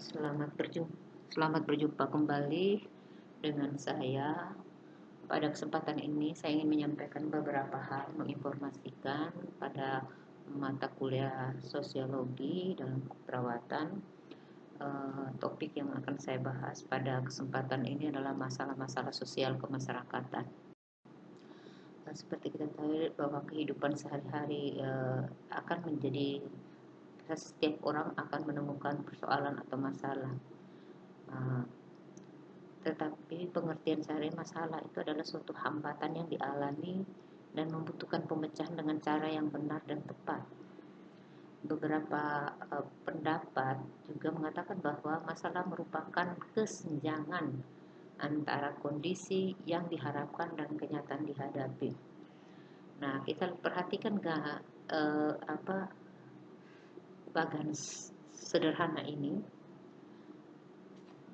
Selamat berjumpa kembali dengan saya. Pada kesempatan ini saya ingin menyampaikan beberapa hal, menginformasikan pada mata kuliah sosiologi dalam keperawatan. Topik yang akan saya bahas pada kesempatan ini adalah masalah-masalah sosial kemasyarakatan. Seperti kita tahu bahwa kehidupan sehari-hari akan menjadi, setiap orang akan menemukan persoalan atau masalah. Tetapi pengertian sehari masalah itu adalah suatu hambatan yang dialami dan membutuhkan pemecahan dengan cara yang benar dan tepat. Beberapa pendapat juga mengatakan bahwa masalah merupakan kesenjangan antara kondisi yang diharapkan dan kenyataan dihadapi. Nah, kita perhatikan bagan sederhana ini,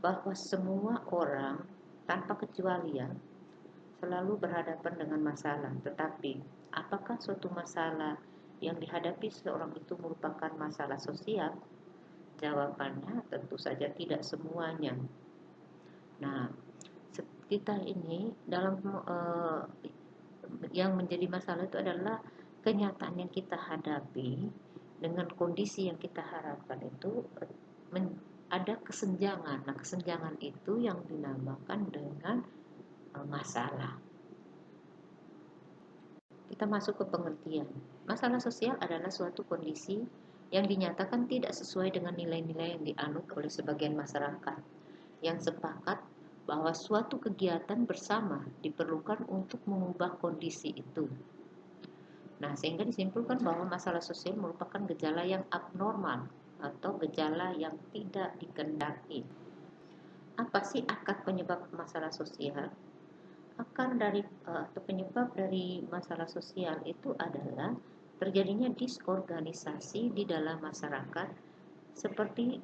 bahwa semua orang tanpa kecualian selalu berhadapan dengan masalah. Tetapi apakah suatu masalah yang dihadapi seseorang itu merupakan masalah sosial? Jawabannya tentu saja tidak semuanya. Nah, kita ini dalam yang menjadi masalah itu adalah kenyataan yang kita hadapi dengan kondisi yang kita harapkan itu ada kesenjangan. Nah, kesenjangan itu yang dinamakan dengan masalah. Kita masuk ke pengertian. Masalah sosial adalah suatu kondisi yang dinyatakan tidak sesuai dengan nilai-nilai yang dianut oleh sebagian masyarakat, yang sepakat bahwa suatu kegiatan bersama diperlukan untuk mengubah kondisi itu. Nah, sehingga disimpulkan bahwa masalah sosial merupakan gejala yang abnormal atau gejala yang tidak dikehendaki. Apa sih akar penyebab masalah sosial? Akar dari atau penyebab dari masalah sosial itu adalah terjadinya disorganisasi di dalam masyarakat, seperti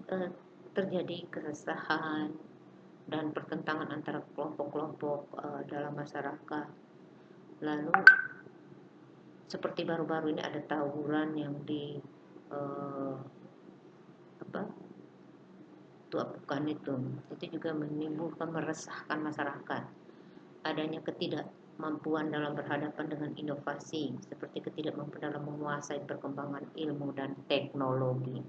terjadi keresahan dan pertentangan antara kelompok-kelompok dalam masyarakat. Lalu seperti baru-baru ini ada tawuran yang Tuapukan itu juga menimbulkan, meresahkan masyarakat. Adanya ketidakmampuan dalam berhadapan dengan inovasi, seperti ketidakmampuan dalam menguasai perkembangan ilmu dan teknologi.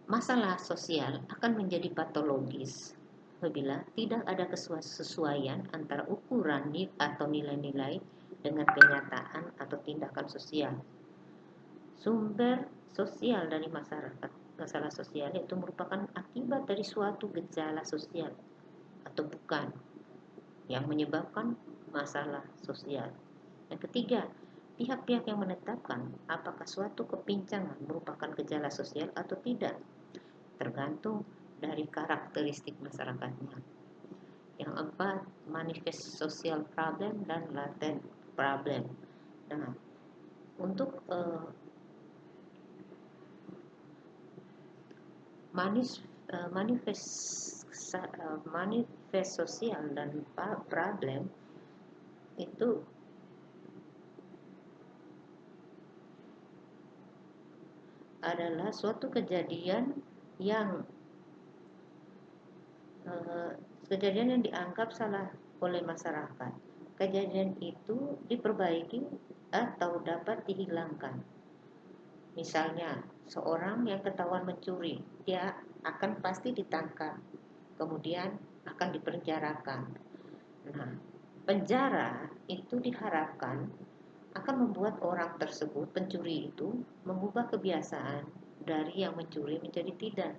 Masalah sosial akan menjadi patologis apabila tidak ada kesesuaian antara ukuran atau nilai-nilai dengan kenyataan atau tindakan sosial. Sumber sosial dari masalah sosial itu merupakan akibat dari suatu gejala sosial atau bukan yang menyebabkan masalah sosial. Yang ketiga, pihak-pihak yang menetapkan apakah suatu kepincangan merupakan gejala sosial atau tidak tergantung dari karakteristik masyarakatnya. Yang keempat, manifest social problem dan latent problem. Nah, untuk manifest sosial dan problem itu adalah suatu kejadian yang dianggap salah oleh masyarakat. Kejadian itu diperbaiki atau dapat dihilangkan. Misalnya, seorang yang ketahuan mencuri, dia akan pasti ditangkap, kemudian akan dipenjarakan. Nah, penjara itu diharapkan akan membuat orang tersebut, pencuri itu, mengubah kebiasaan dari yang mencuri menjadi tidak.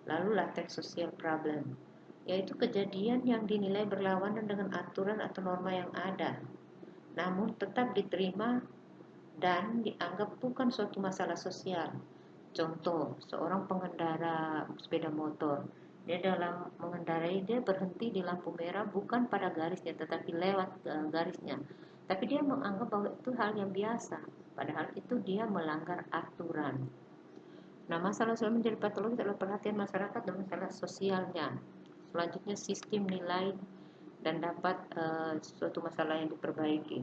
Lalu latent social problem, yaitu kejadian yang dinilai berlawanan dengan aturan atau norma yang ada, namun tetap diterima dan dianggap bukan suatu masalah sosial. Contoh, seorang pengendara sepeda motor, dia dalam mengendarai, dia berhenti di lampu merah bukan pada garisnya tetapi lewat garisnya, tapi dia menganggap bahwa itu hal yang biasa, padahal itu dia melanggar aturan. Nah, masalah sosial menjadi patologi adalah perhatian masyarakat dan masalah sosialnya. Selanjutnya, sistem nilai dan dapat suatu masalah yang diperbaiki.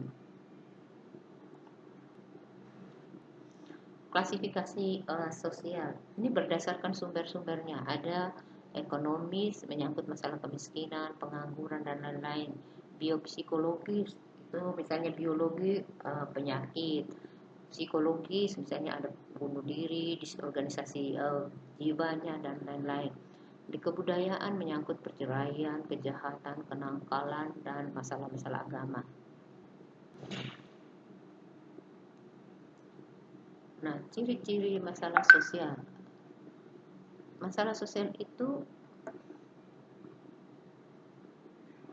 klasifikasi sosial. Ini berdasarkan sumber-sumbernya. Ada ekonomis, menyangkut masalah kemiskinan, pengangguran, dan lain-lain. Biopsikologis, itu misalnya biologi, penyakit. Psikologis, misalnya ada bunuh diri, disorganisasi jiwanya, dan lain-lain. Di kebudayaan menyangkut perceraian, kejahatan, kenakalan, dan masalah-masalah agama. Nah, ciri-ciri masalah sosial. Masalah sosial itu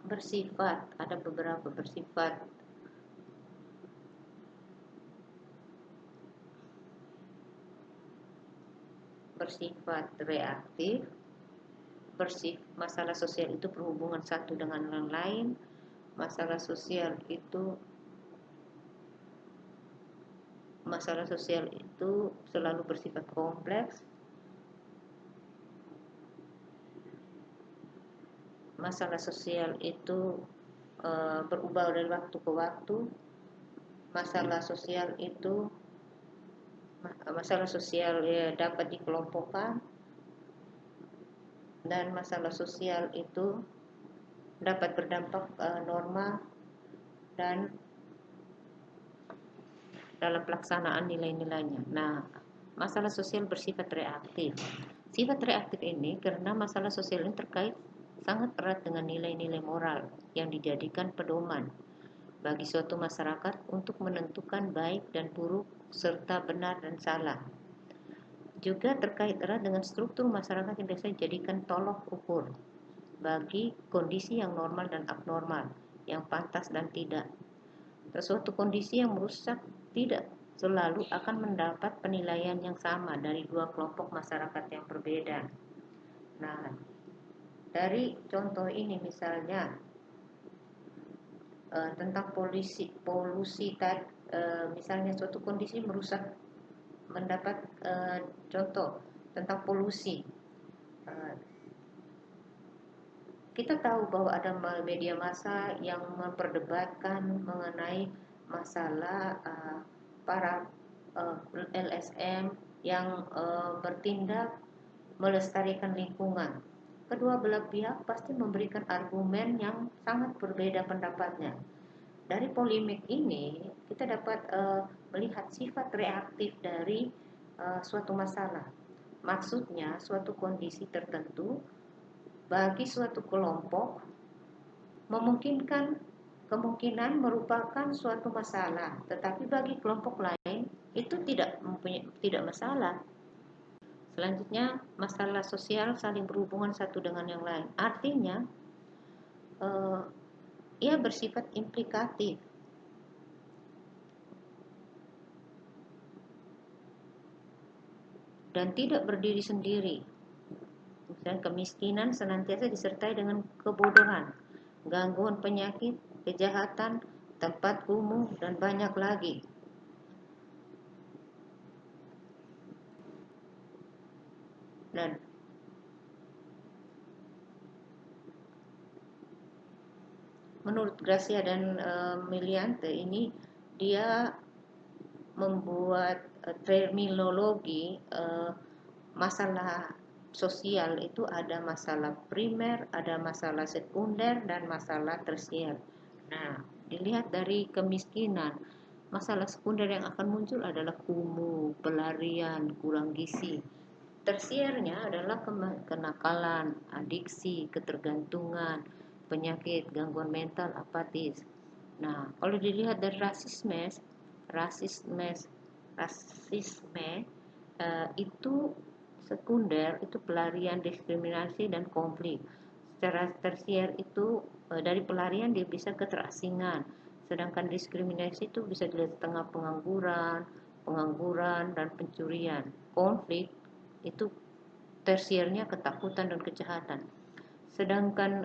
bersifat, ada beberapa bersifat reaktif. Masalah sosial itu berhubungan satu dengan yang lain. Masalah sosial itu selalu bersifat kompleks. Masalah sosial itu berubah dari waktu ke waktu. Masalah sosial ya, dapat dikelompokkan, dan masalah sosial itu dapat berdampak normal dan dalam pelaksanaan nilai-nilainya. Nah, masalah sosial bersifat reaktif. Sifat reaktif ini karena masalah sosial ini terkait sangat erat dengan nilai-nilai moral yang dijadikan pedoman bagi suatu masyarakat untuk menentukan baik dan buruk serta benar dan salah. Juga terkait erat dengan struktur masyarakat yang biasa dijadikan tolok ukur bagi kondisi yang normal dan abnormal, yang pantas dan tidak. Suatu kondisi yang merusak tidak selalu akan mendapat penilaian yang sama dari dua kelompok masyarakat yang berbeda. Nah, dari contoh ini misalnya tentang polusi tadi, misalnya suatu kondisi merusak, mendapat contoh tentang polusi. Kita tahu bahwa ada media massa yang memperdebatkan mengenai masalah para LSM yang bertindak melestarikan lingkungan. Kedua belah pihak pasti memberikan argumen yang sangat berbeda pendapatnya. Dari polemik ini kita dapat melihat sifat reaktif dari suatu masalah. Maksudnya suatu kondisi tertentu bagi suatu kelompok kemungkinan merupakan suatu masalah, tetapi bagi kelompok lain itu tidak masalah. Selanjutnya, masalah sosial saling berhubungan satu dengan yang lain. Artinya, ia bersifat implikatif. Dan tidak berdiri sendiri. Misalnya, kemiskinan senantiasa disertai dengan kebodohan, gangguan penyakit, kejahatan, tempat kumuh, dan banyak lagi. Dan menurut Gracia dan Miliante ini, dia membuat terminologi masalah sosial itu ada masalah primer, ada masalah sekunder, dan masalah tersier. Nah, dilihat dari kemiskinan, masalah sekunder yang akan muncul adalah kumuh, pelarian, kurang gizi. Tersiernya adalah kenakalan, adiksi, ketergantungan, penyakit, gangguan mental, apatis. Nah, kalau dilihat dari rasisme itu sekunder, itu pelarian, diskriminasi, dan konflik. Secara tersier itu dari pelarian dia bisa keterasingan, sedangkan diskriminasi itu bisa dilihat tengah pengangguran dan pencurian. Konflik itu tersiernya ketakutan dan kejahatan. Sedangkan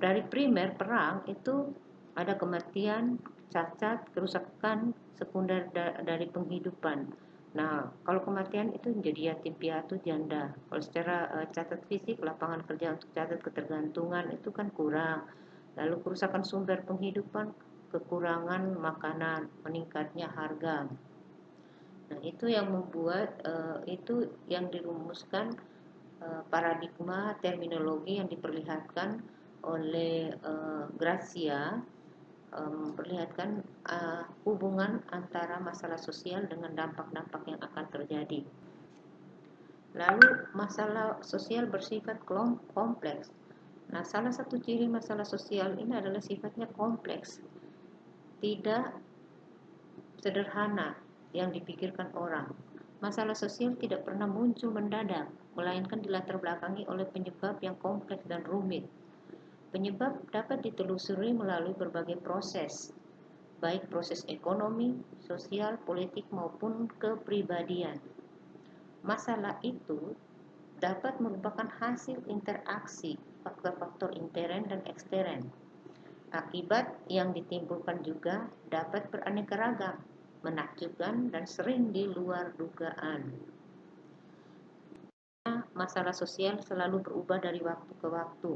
dari primer perang itu ada kematian, cacat, kerusakan sekunder dari penghidupan. Nah, kalau kematian itu menjadi yatim piatu, janda. Kalau secara catat fisik, lapangan kerja untuk catat ketergantungan itu kan kurang. Lalu kerusakan sumber penghidupan, kekurangan makanan, meningkatnya harga. Nah, itu yang membuat itu yang dirumuskan paradigma terminologi yang diperlihatkan oleh Gracia, memperlihatkan hubungan antara masalah sosial dengan dampak-dampak yang akan terjadi. Lalu masalah sosial bersifat kompleks. Nah, salah satu ciri masalah sosial ini adalah sifatnya kompleks, tidak sederhana yang dipikirkan orang. Masalah sosial tidak pernah muncul mendadak, melainkan dilatar belakangi oleh penyebab yang kompleks dan rumit. Penyebab dapat ditelusuri melalui berbagai proses, baik proses ekonomi, sosial, politik, maupun kepribadian. Masalah itu dapat merupakan hasil interaksi faktor-faktor intern dan ekstern. Akibat yang ditimbulkan juga dapat beraneka ragam, menakjubkan, dan sering di luar dugaan. Masalah sosial selalu berubah dari waktu ke waktu.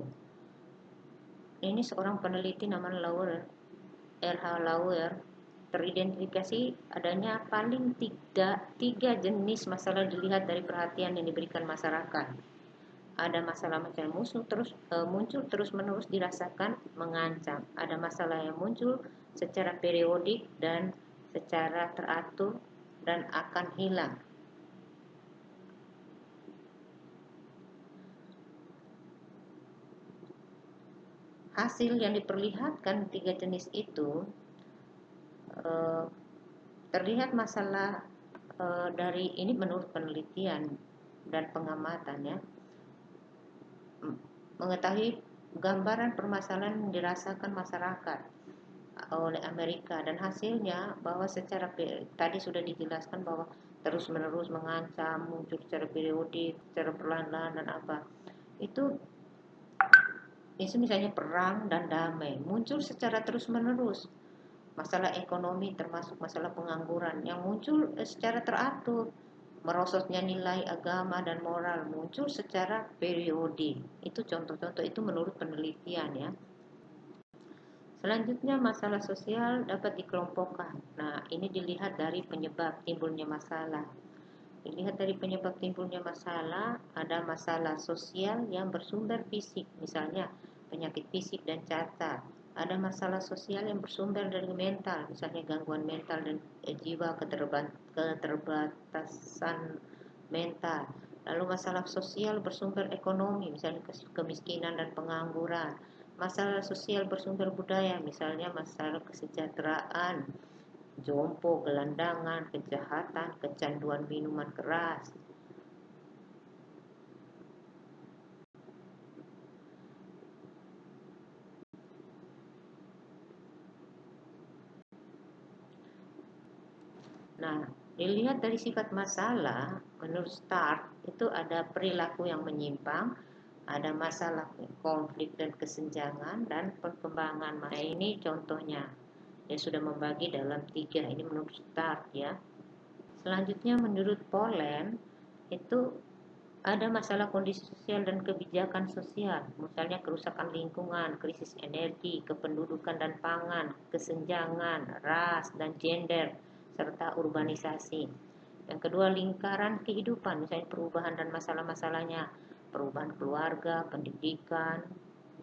Ini seorang peneliti namanya R.H. Lauer teridentifikasi adanya paling tiga jenis masalah dilihat dari perhatian yang diberikan masyarakat. Ada masalah yang muncul terus-menerus dirasakan mengancam. Ada masalah yang muncul secara periodik dan secara teratur dan akan hilang. Hasil yang diperlihatkan tiga jenis itu terlihat masalah dari ini menurut penelitian dan pengamatan ya, mengetahui gambaran permasalahan yang dirasakan masyarakat oleh Amerika, dan hasilnya bahwa secara tadi sudah dijelaskan bahwa terus-menerus mengancam, muncul secara periodik, secara perlahan-lahan dan apa. Itu misalnya perang dan damai muncul secara terus-menerus. Masalah ekonomi termasuk masalah pengangguran yang muncul secara teratur. Merosotnya nilai agama dan moral muncul secara periodik. Itu contoh-contoh itu menurut penelitian ya. Selanjutnya masalah sosial dapat dikelompokkan. Nah, ini dilihat dari penyebab timbulnya masalah. Dilihat dari penyebab timbulnya masalah, ada masalah sosial yang bersumber fisik, misalnya penyakit fisik dan cacat. Ada masalah sosial yang bersumber dari mental, misalnya gangguan mental dan jiwa, keterbatasan mental. Lalu masalah sosial bersumber ekonomi, misalnya kemiskinan dan pengangguran. Masalah sosial bersumber budaya, misalnya masalah kesejahteraan, jompo, gelandangan, kejahatan, kecanduan minuman keras. Nah, dilihat dari sifat masalah, menurut Stark itu ada perilaku yang menyimpang, ada masalah konflik dan kesenjangan, dan perkembangan. Nah, ini contohnya. Dia sudah membagi dalam 3, ini menurut Stark ya. Selanjutnya menurut Poland itu ada masalah kondisi sosial dan kebijakan sosial, misalnya kerusakan lingkungan, krisis energi, kependudukan dan pangan, kesenjangan, ras dan gender, serta urbanisasi. Yang kedua, lingkaran kehidupan, misalnya perubahan dan masalah-masalahnya, perubahan keluarga, pendidikan,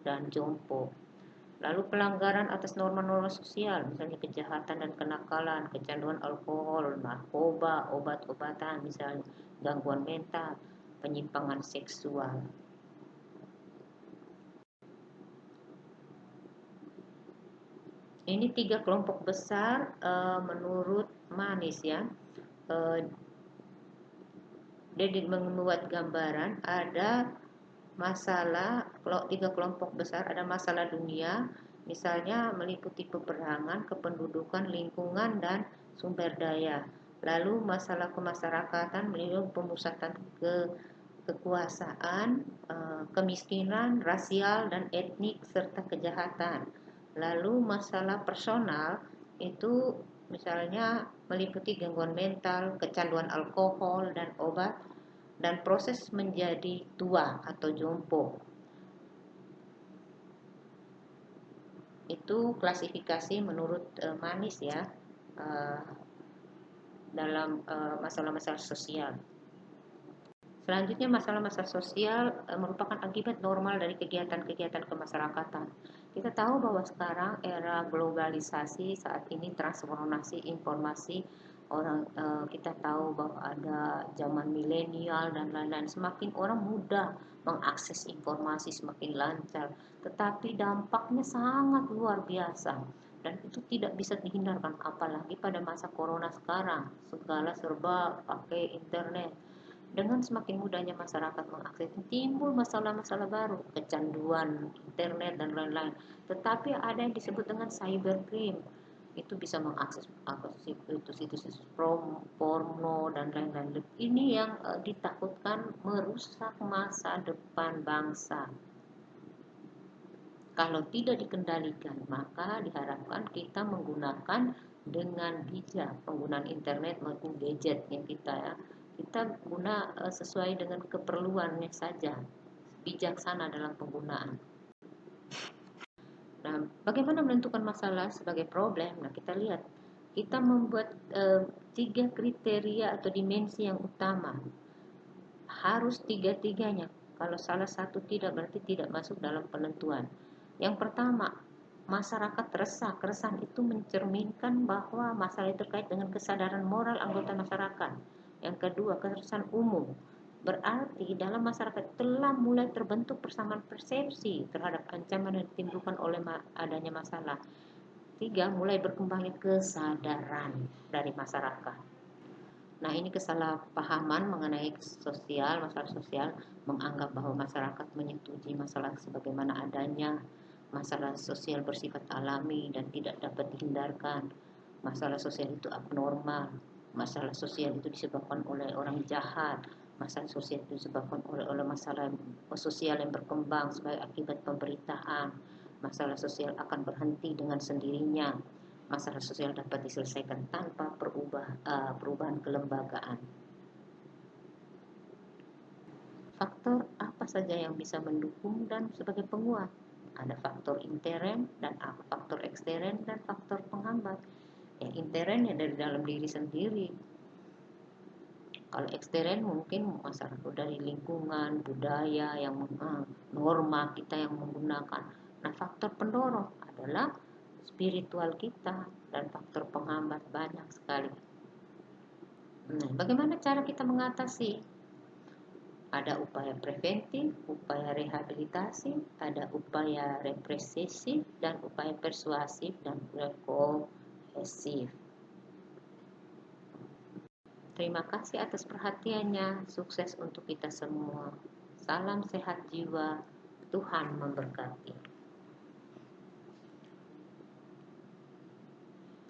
dan jompo. Lalu pelanggaran atas norma-norma sosial, misalnya kejahatan dan kenakalan, kecanduan alkohol, narkoba, obat-obatan, misalnya gangguan mental, penyimpangan seksual. Ini 3 kelompok besar menurut Manis ya. Dia membuat gambaran ada masalah, kalau 3 kelompok besar, ada masalah dunia, misalnya meliputi peperangan, kependudukan, lingkungan, dan sumber daya. Lalu masalah kemasyarakatan meliputi pemusatan kekuasaan, kemiskinan, rasial dan etnik, serta kejahatan. Lalu masalah personal itu misalnya meliputi gangguan mental, kecanduan alkohol dan obat, dan proses menjadi tua atau jompo. Itu klasifikasi menurut Manis ya. dalam masalah-masalah sosial. Selanjutnya, masalah-masalah sosial merupakan akibat normal dari kegiatan-kegiatan kemasyarakatan. Kita tahu bahwa sekarang era globalisasi, saat ini transformasi informasi, kita tahu bahwa ada zaman milenial dan lain-lain. Semakin orang mudah mengakses informasi, semakin lancar, tetapi dampaknya sangat luar biasa dan itu tidak bisa dihindarkan, apalagi pada masa corona sekarang, segala serba pakai internet. Dengan semakin mudahnya masyarakat mengakses, timbul masalah-masalah baru, kecanduan internet dan lain-lain. Tetapi ada yang disebut dengan cybercrime. Itu bisa mengakses situs-situs porno dan lain-lain. Ini yang ditakutkan merusak masa depan bangsa. Kalau tidak dikendalikan, maka diharapkan kita menggunakan dengan bijak penggunaan internet maupun gadget yang kita guna sesuai dengan keperluannya saja, bijaksana dalam penggunaan. Nah, bagaimana menentukan masalah sebagai problem? Nah, kita lihat, kita membuat 3 kriteria atau dimensi yang utama. Harus tiga-tiganya. Kalau salah satu tidak, berarti tidak masuk dalam penentuan. Yang pertama, masyarakat resah. Keresahan itu mencerminkan bahwa masalah terkait dengan kesadaran moral anggota masyarakat. Yang kedua, keresahan umum. Berarti dalam masyarakat telah mulai terbentuk persamaan persepsi terhadap ancaman yang ditimbulkan oleh adanya masalah. Tiga, mulai berkembangnya kesadaran dari masyarakat. Nah, ini kesalahpahaman mengenai masalah sosial, menganggap bahwa masyarakat menyetujui masalah sebagaimana adanya, masalah sosial bersifat alami dan tidak dapat dihindarkan, masalah sosial itu abnormal, masalah sosial itu disebabkan oleh orang jahat, masalah sosial itu disebabkan oleh masalah sosial yang berkembang sebagai akibat pemberitaan, masalah sosial akan berhenti dengan sendirinya, masalah sosial dapat diselesaikan tanpa perubahan kelembagaan. Faktor apa saja yang bisa mendukung dan sebagai penguat? Ada faktor intern dan faktor ekstern dan faktor penghambat. Yang intern ya dari dalam diri sendiri. Kalau ekstern mungkin masalah dari lingkungan, budaya, yang norma kita yang menggunakan. Nah, faktor pendorong adalah spiritual kita dan faktor penghambat banyak sekali. Nah, bagaimana cara kita mengatasi? Ada upaya preventif, upaya rehabilitasi, ada upaya represif, dan upaya persuasif dan kohesif. Terima kasih atas perhatiannya. Sukses untuk kita semua. Salam sehat jiwa. Tuhan memberkati.